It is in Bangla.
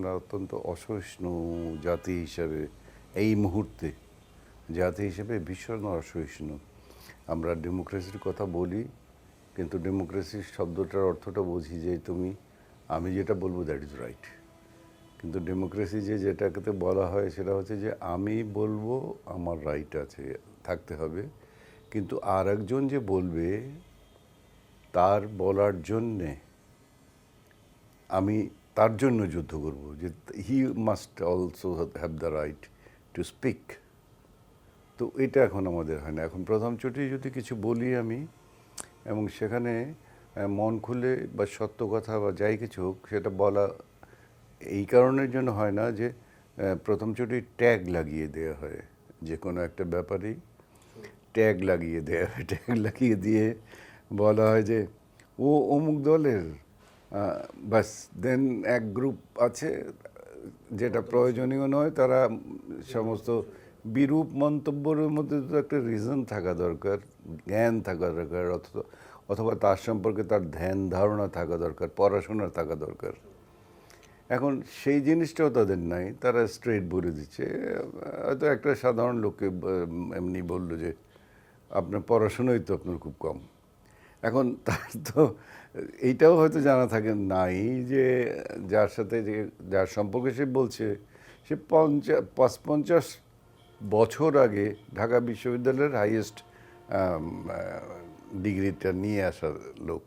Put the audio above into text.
আমরা অত্যন্ত অসহিষ্ণু জাতি হিসাবে এই মুহূর্তে জাতি হিসেবে ভীষণ অসহিষ্ণু। আমরা ডেমোক্রেসির কথা বলি, কিন্তু ডেমোক্রেসি শব্দটার অর্থটা বুঝি যে আমি যেটা বলবো দ্যাট ইজ রাইট। কিন্তু ডেমোক্রেসি যেটাকে বলা হয় সেটা হচ্ছে যে আমি বলবো আমার রাইট আছে, থাকতে হবে, কিন্তু আর একজন যে বলবে তার বলার জন্যে আমি তার জন্য যুদ্ধ করব, যে he must also have the right to speak. তো এটা এখন আমাদের হয় না। এখন প্রথম চোটে যদি কিছু বলি আমি, এবং সেখানে মন খুলে বা সত্য কথা বা যাই কিছু হোক সেটা বলা এই কারণের জন্য হয় না যে প্রথম চোটে ট্যাগ লাগিয়ে দেওয়া হয়, যে কোনো একটা ব্যাপারেই ট্যাগ লাগিয়ে দেওয়া হয়। ট্যাগ লাগিয়ে দিয়ে বলা হয় যে ও অমুক দলের, বাস দেন এক গ্রুপ আছে যেটা প্রয়োজনীয় নয়, তারা সমস্ত বিরূপ মন্তব্যের মধ্যে তো একটা রিজন থাকা দরকার, জ্ঞান থাকা দরকার, অথবা তার সম্পর্কে তার ধ্যান ধারণা থাকা দরকার, পড়াশোনা থাকা দরকার। এখন সেই জিনিসটাও তাদের নাই, তারা স্ট্রেট বলে দিচ্ছে। হয়তো একটা সাধারণ লোককে এমনি বললো যে আপনার পড়াশোনাই তো আপনার খুব কম। এখন তার তো এইটাও হয়তো জানা থাকে নাই যে যার সম্পর্কে সে বলছে সে 50 বছর আগে ঢাকা বিশ্ববিদ্যালয়ের হাইয়েস্ট ডিগ্রিটা নিয়ে আসা লোক।